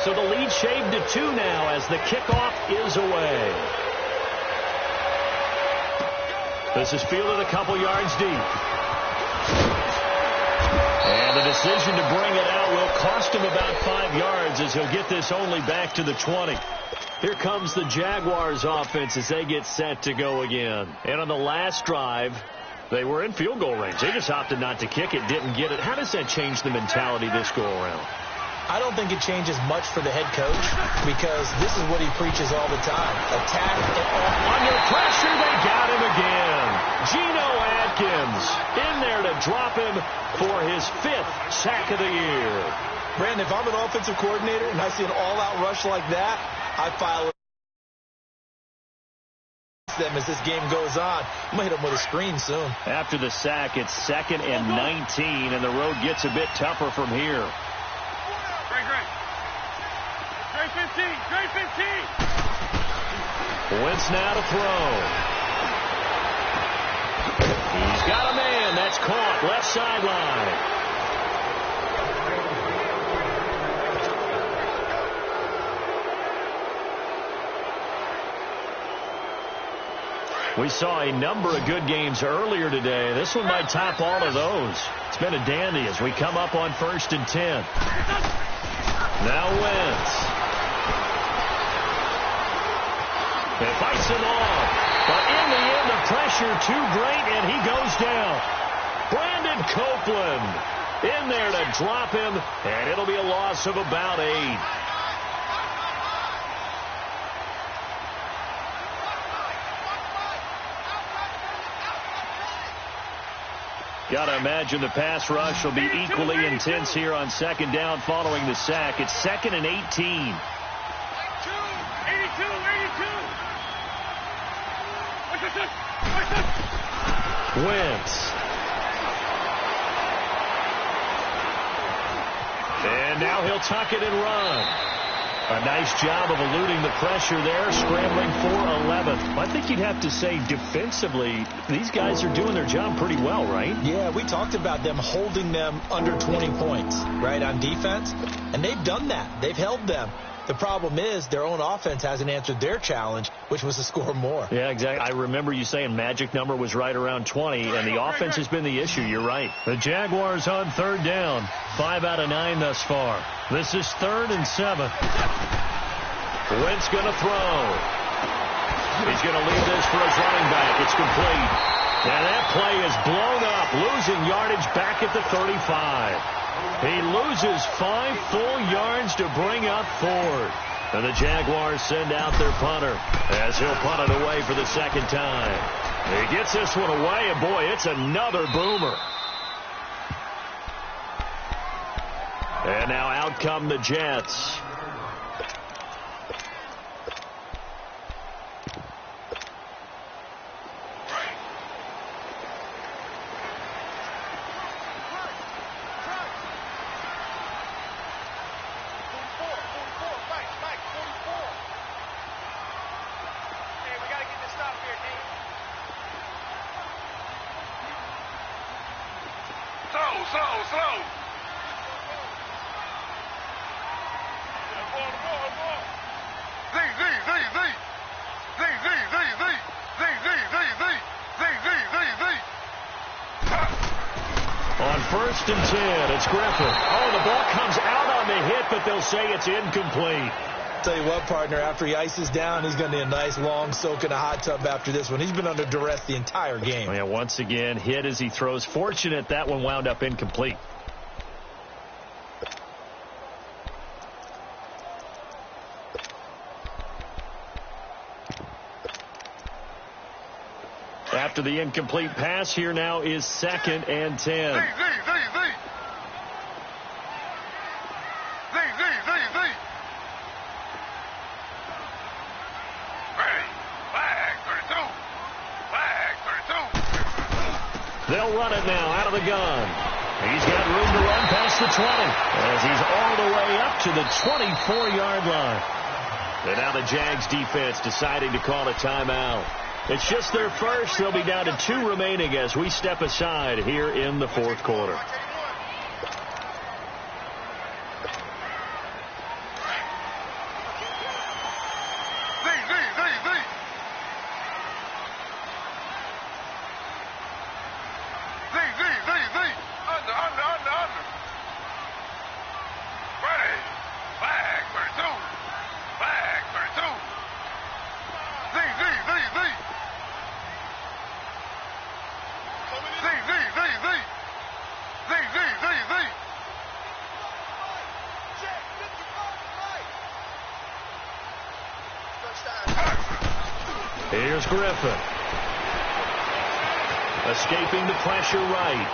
So the lead shaved to 2 now as the kickoff is away. This is fielded a couple yards deep. And the decision to bring it out will cost him about 5 yards as he'll get this only back to the 20. Here comes the Jaguars offense as they get set to go again. And on the last drive, they were in field goal range. They just opted not to kick it, didn't get it. How does that change the mentality this go around? I don't think it changes much for the head coach because this is what he preaches all the time. Attack it all. Under pressure, they got him again. Geno Atkins in there to drop him for his 5th sack of the year. Brandon, if I'm an offensive coordinator and I see an all-out rush like that, I file them as this game goes on. I'm going to hit them with a screen soon. After the sack, it's 2nd and 19, and the road gets a bit tougher from here. Great 15. Great 15. Wentz now to throw. He's got a man. That's caught. Left sideline. We saw a number of good games earlier today. This one might top all of those. It's been a dandy as we come up on 1st and 10. Now Wentz. It fights him off. But in the end, the pressure too great, and he goes down. Brandon Copeland in there to drop him, and it'll be a loss of about 8. Got to imagine the pass rush will be equally intense here on 2nd down following the sack. It's 2nd and 18. 82. Wentz. And now he'll tuck it and run. A nice job of eluding the pressure there, scrambling for 11th. I think you'd have to say defensively, these guys are doing their job pretty well, right? Yeah, we talked about them holding them under 20 points, right, on defense. And they've done that. They've held them. The problem is their own offense hasn't answered their challenge, which was to score more. Yeah, exactly. I remember you saying magic number was right around 20, and the offense has been the issue. You're right. The Jaguars on 3rd down. 5 out of 9 thus far. This is 3rd and 7. Wentz going to throw. He's going to leave this for his running back. It's complete. And that play is blown up, losing yardage back at the 35. He loses 5 full yards to bring up 4th. And the Jaguars send out their punter as he'll punt it away for the 2nd time. He gets this one away, and boy, it's another boomer. And now out come the Jets. Slow. On 1st and 10, it's Griffin. Oh, the ball comes out on the hit, but they'll say it's incomplete. Tell you what, partner, after he ices down, he's going to need a nice long soak in a hot tub after this one. He's been under duress the entire game. Yeah, once again, hit as he throws. Fortunate that one wound up incomplete. After the incomplete pass, here now is 2nd and 10. They'll run it now out of the gun. He's got room to run past the 20 as he's all the way up to the 24-yard line. And now the Jags defense deciding to call a timeout. It's just their first. They'll be down to 2 remaining as we step aside here in the fourth quarter. Here's Griffin. Escaping the pressure right.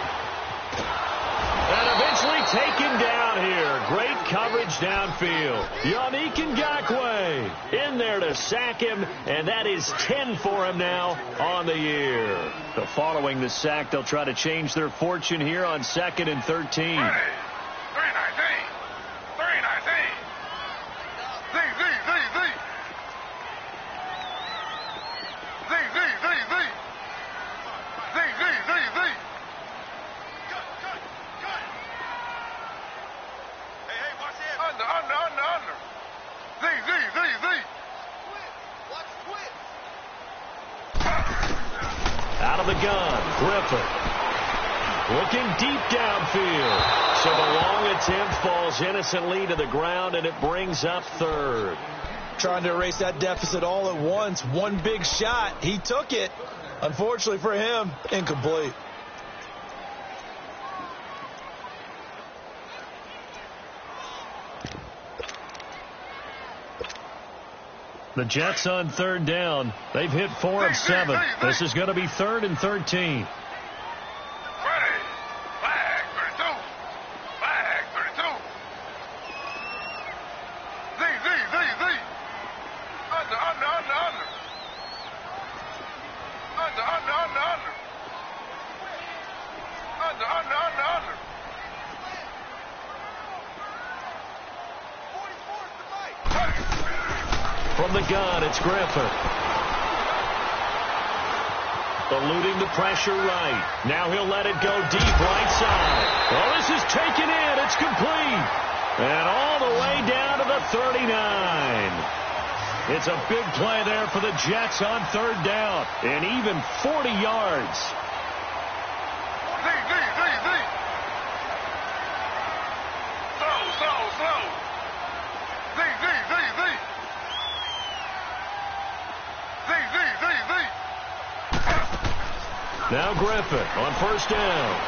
And eventually taken down here. Great coverage downfield. Yannick Ngakoue in there to sack him, and that is 10 for him now on the year. So following the sack, they'll try to change their fortune here on 2nd and 13. Out of the gun, Griffin. Looking deep downfield. So the long attempt falls innocently to the ground, and it brings up 3rd. Trying to erase that deficit all at once. One big shot. He took it. Unfortunately for him, incomplete. The Jets on 3rd down. They've hit 4 of 7. This is going to be 3rd and 13. From the gun, it's Griffin. Eluding the pressure right. Now he'll let it go deep right side. Well, this is taken in. It's complete. And all the way down to the 39. It's a big play there for the Jets on 3rd down. And even 40 yards. Now Griffin on 1st down.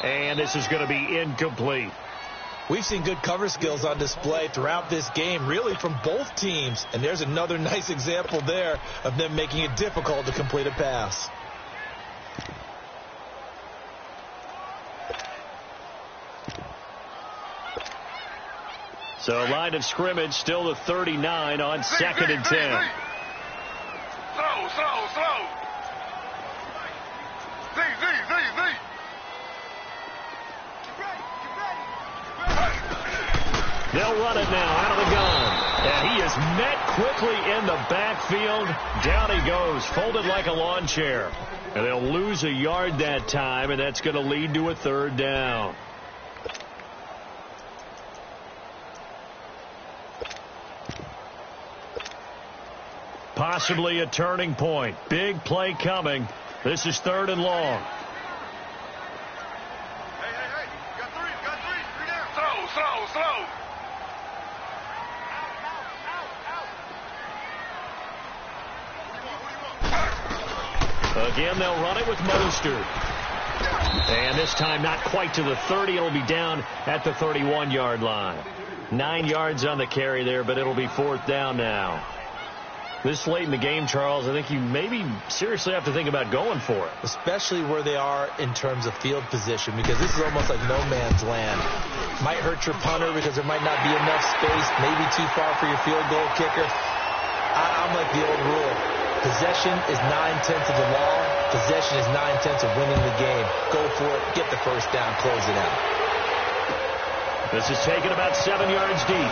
And this is going to be incomplete. We've seen good cover skills on display throughout this game, really from both teams. And there's another nice example there of them making it difficult to complete a pass. So line of scrimmage still the 39 on 2nd and 10. Slow. They'll run it now out of the gun. And he is met quickly in the backfield. Down he goes, folded like a lawn chair. And they'll lose a yard that time, and that's going to lead to a 3rd down. Possibly a turning point. Big play coming. This is 3rd and long. Hey. Got three. 3 down. Slow. Again, they'll run it with Mostert. And this time not quite to the 30. It'll be down at the 31-yard line. 9 yards on the carry there, but it'll be 4th down now. This late in the game, Charles, I think you maybe seriously have to think about going for it. Especially where they are in terms of field position, because this is almost like no man's land. Might hurt your punter because there might not be enough space, maybe too far for your field goal kicker. I'm like the old rule. Possession is 9/10 of the law. Possession is 9/10 of winning the game. Go for it. Get the 1st down. Close it out. This is taken about 7 yards deep.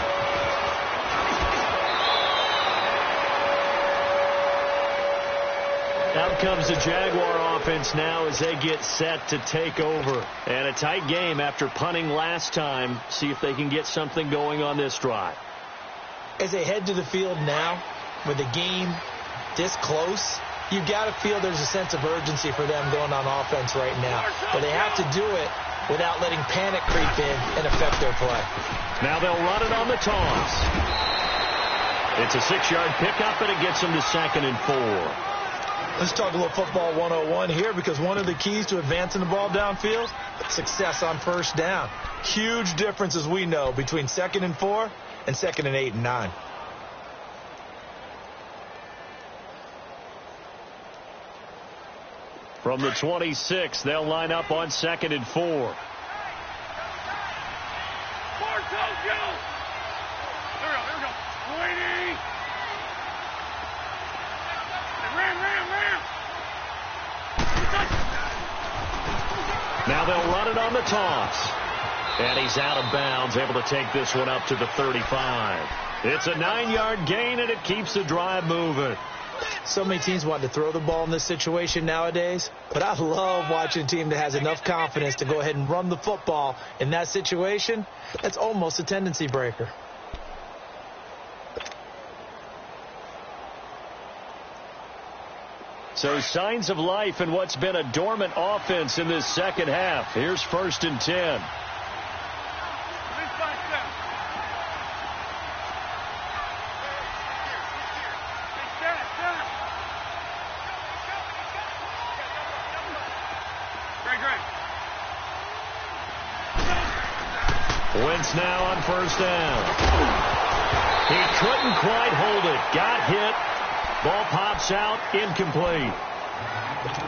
Out comes the Jaguar offense now as they get set to take over. And a tight game after punting last time. See if they can get something going on this drive. As they head to the field now, with the game this close, you've got to feel there's a sense of urgency for them going on offense right now. But they have to do it without letting panic creep in and affect their play. Now they'll run it on the toss. It's a 6-yard pickup, and it gets them to 2nd and 4. Let's talk a little football 101 here, because one of the keys to advancing the ball downfield, success on first down. Huge difference, as we know, between 2nd and 4 and 2nd and 8 and 9. From the 26, they'll line up on 2nd and 4. There we go. 20. Ram. Now they'll run it on the toss. And he's out of bounds, able to take this one up to the 35. It's a 9-yard gain, and it keeps the drive moving. So many teams want to throw the ball in this situation nowadays, but I love watching a team that has enough confidence to go ahead and run the football in that situation. That's almost a tendency breaker. So signs of life in what's been a dormant offense in this second half. Here's 1st and 10. Wentz now on 1st down. He couldn't quite hold it. Got hit. Ball pops out, incomplete.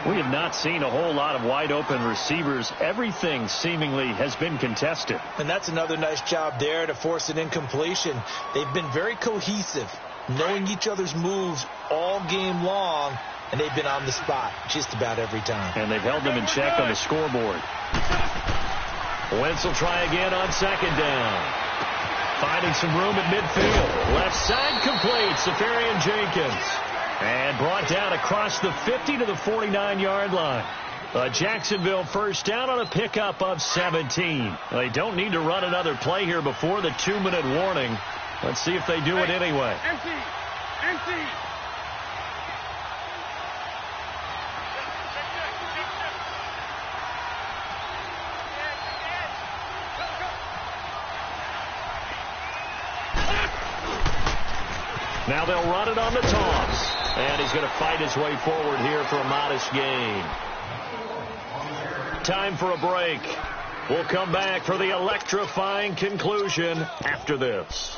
We have not seen a whole lot of wide open receivers. Everything seemingly has been contested. And that's another nice job there to force an incompletion. They've been very cohesive, knowing each other's moves all game long, and they've been on the spot just about every time. And they've held them in check on the scoreboard. Wentz will try again on 2nd down. Finding some room at midfield. Left side complete. Safarian Jenkins. And brought down across the 50 to the 49-yard line. A Jacksonville 1st down on a pickup of 17. They don't need to run another play here before the 2-minute warning. Let's see if they do it anyway. Empty. Now they'll run it on the toss. And he's going to fight his way forward here for a modest gain. Time for a break. We'll come back for the electrifying conclusion after this.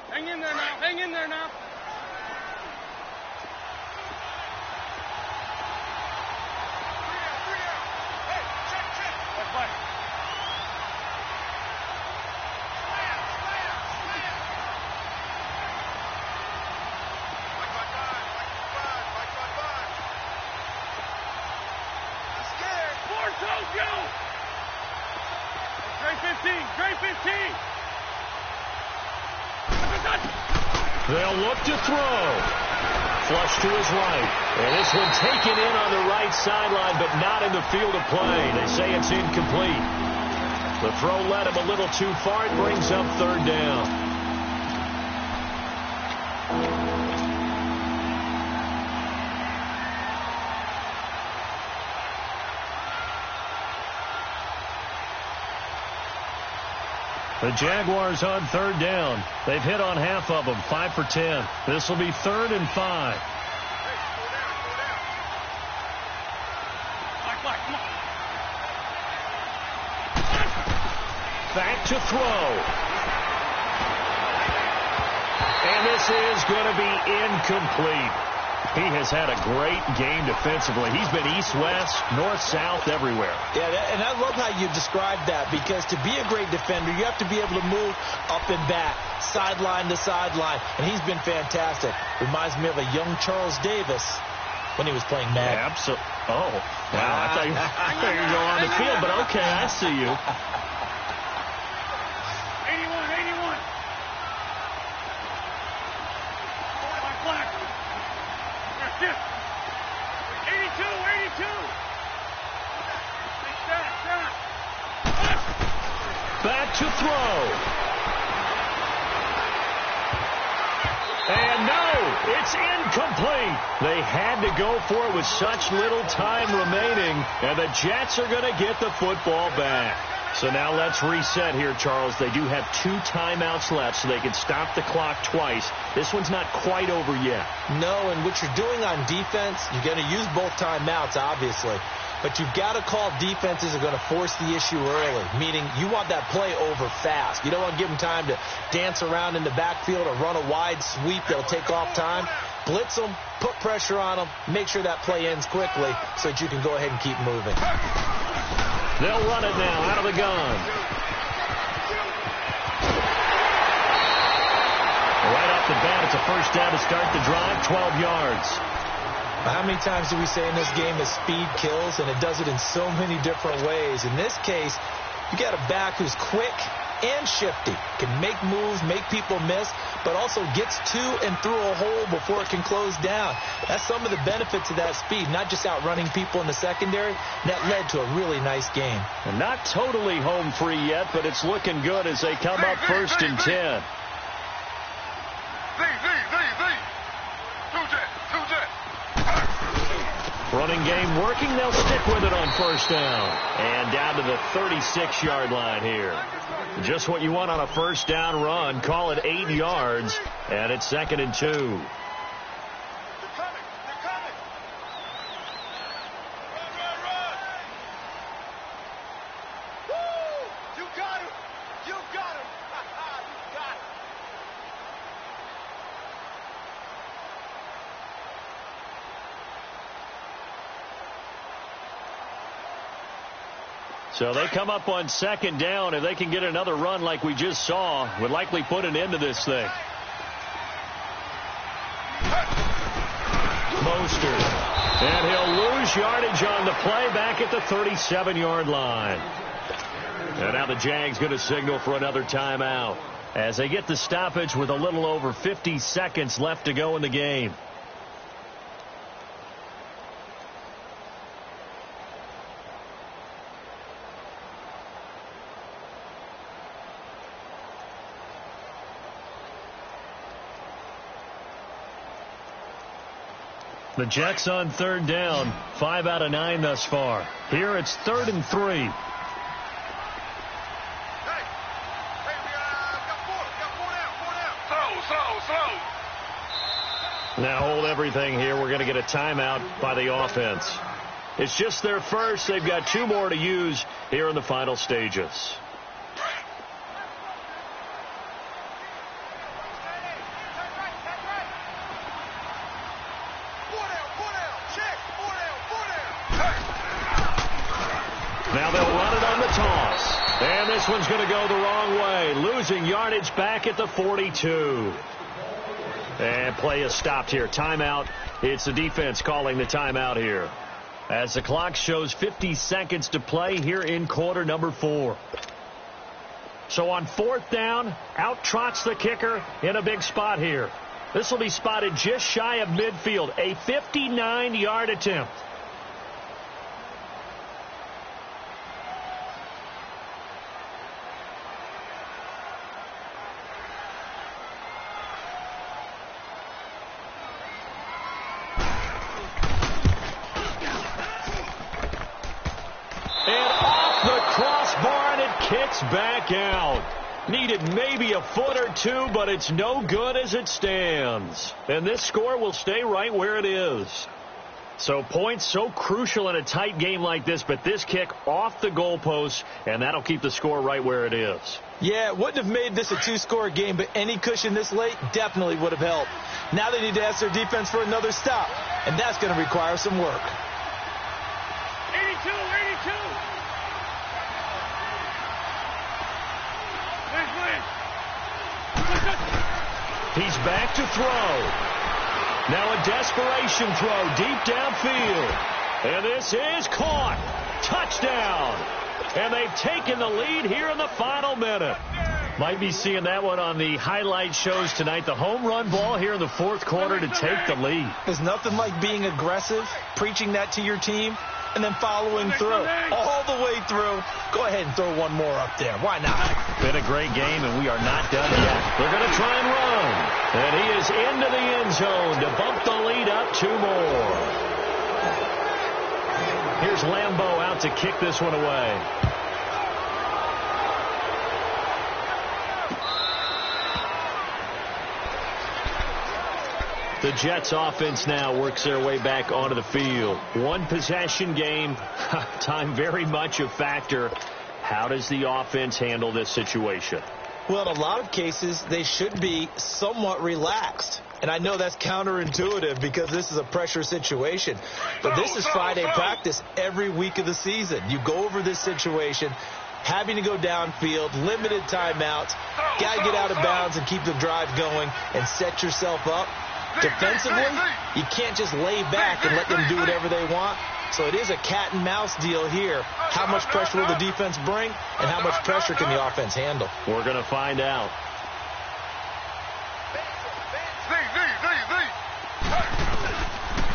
Hang in there now. Great 15. They'll look to throw. Flush to his right. And this one taken in on the right sideline, but not in the field of play. They say it's incomplete. The throw led him a little too far. It brings up 3rd down. The Jaguars on 3rd down. They've hit on half of them, 5 for 10. This will be 3rd and 5. Back to throw. And this is going to be incomplete. He has had a great game defensively. He's been east-west, north-south, everywhere. Yeah, and I love how you described that, because to be a great defender, you have to be able to move up and back, sideline to sideline, and he's been fantastic. Reminds me of a young Charles Davis when he was playing Madden. Absolutely. Oh, wow. I thought you were going to go on the field, but okay, I see you. 81. Black. That's it. 82. Back to throw. And no, it's incomplete. They had to go for it with such little time remaining, and the Jets are going to get the football back. So now let's reset here, Charles. They do have 2 timeouts left, so they can stop the clock twice. This one's not quite over yet. No, and what you're doing on defense, you're going to use both timeouts, obviously. But you've got to call defenses are going to force the issue early, meaning you want that play over fast. You don't want to give them time to dance around in the backfield or run a wide sweep that'll take off time. Blitz them, put pressure on them, make sure that play ends quickly so that you can go ahead and keep moving. They'll run it now out of the gun. Right off the bat, it's a first down to start the drive, 12 yards. How many times do we say in this game that speed kills, and it does it in so many different ways? In this case, you got a back who's quick and shifty, can make moves, make people miss, but also gets to and through a hole before it can close down. That's some of the benefits of that speed, not just outrunning people in the secondary. That led to a really nice game. And not totally home free yet, but it's looking good as they come up first and 10. Running game working. They'll stick with it on first down. And down to the 36-yard line here. Just what you want on a first down run. Call it 8 yards. And it's 2nd and 2. So they come up on 2nd down. If they can get another run like we just saw, would likely put an end to this thing. Mostert. And he'll lose yardage on the play back at the 37-yard line. And now the Jags going to signal for another timeout as they get the stoppage with a little over 50 seconds left to go in the game. The Jets on 3rd down, 5 out of 9 thus far. Here it's 3rd and 3. We got 4 down. Slow. Now hold everything here. We're going to get a timeout by the offense. It's just their first. They've got 2 more to use here in the final stages. Now they'll run it on the toss. And this one's going to go the wrong way. Losing yardage back at the 42. And play is stopped here. Timeout. It's the defense calling the timeout here. As the clock shows 50 seconds to play here in quarter number 4. So on 4th down, out trots the kicker in a big spot here. This will be spotted just shy of midfield. A 59-yard attempt. Back out. Needed maybe a foot or 2, but it's no good as it stands. And this score will stay right where it is. So points so crucial in a tight game like this, but this kick off the goalpost, and that'll keep the score right where it is. Yeah, it wouldn't have made this a 2-score game, but any cushion this late definitely would have helped. Now they need to ask their defense for another stop, and that's going to require some work. 82. He's back to throw. Now a desperation throw deep downfield. And this is caught. Touchdown. And they've taken the lead here in the final minute. Might be seeing that one on the highlight shows tonight. The home run ball here in the fourth quarter to take the lead. There's nothing like being aggressive, preaching that to your team, and then following through. All the way through. Go ahead and throw one more up there. Why not? Been a great game, and we are not done yet. They're going to try and run. And he is into the end zone to bump the lead up 2 more. Here's Lambeau out to kick this one away. The Jets offense now works their way back onto the field. One possession game. Time very much a factor. How does the offense handle this situation? Well, in a lot of cases, they should be somewhat relaxed. And I know that's counterintuitive because this is a pressure situation. But this is Friday practice every week of the season. You go over this situation, having to go downfield, limited timeouts, got to get out of bounds and keep the drive going and set yourself up. Defensively, you can't just lay back and let them do whatever they want. So it is a cat and mouse deal here. How much pressure will the defense bring, and how much pressure can the offense handle? We're going to find out.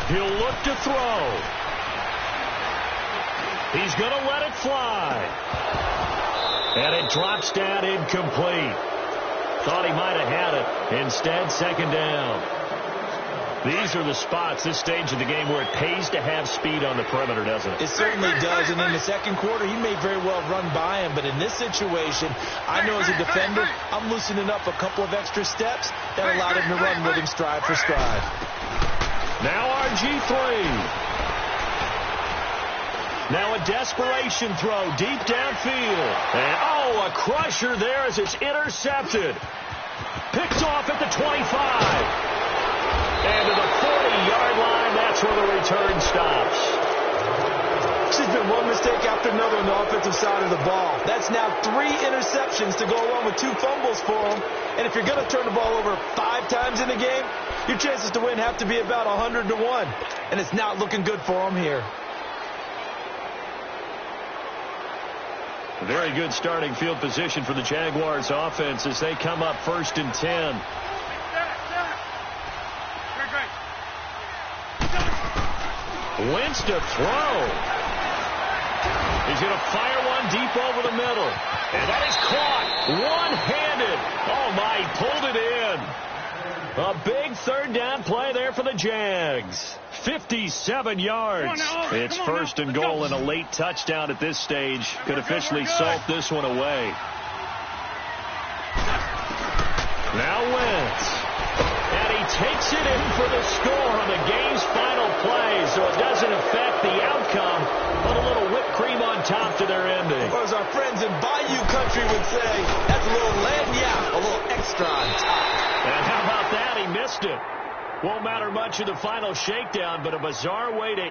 He'll look to throw. He's going to let it fly. And it drops down incomplete. Thought he might have had it. Instead, second down. These are the spots, this stage of the game, where it pays to have speed on the perimeter, doesn't it? It certainly does. And in the second quarter, he may very well run by him. But in this situation, I know as a defender, I'm loosening up a couple of extra steps that allowed him to run with him stride for stride. Now RG3. Now a desperation throw deep downfield. And, a crusher there as it's intercepted. Picked off at the 25. And to the 40-yard line, that's where the return stops. There's been one mistake after another on the offensive side of the ball. That's now 3 interceptions to go along with 2 fumbles for him. And if you're going to turn the ball over 5 times in a game, your chances to win have to be about 100 to 1. And it's not looking good for him here. A very good starting field position for the Jaguars offense as they come up 1st and 10. Wentz to throw. He's going to fire one deep over the middle. And that is caught. One-handed. Oh, my, he pulled it in. A big third down play there for the Jags. 57 yards. It's 1st and goal and a late touchdown at this stage. Could officially salt this one away. Now Wentz. And he takes it in for the score on the game's final play, so it doesn't affect the outcome, but a little whipped cream on top to their ending. Or as our friends in Bayou Country would say, that's a little lagniappe, a little extra on top. And how about that? He missed it. Won't matter much in the final shakedown, but a bizarre way to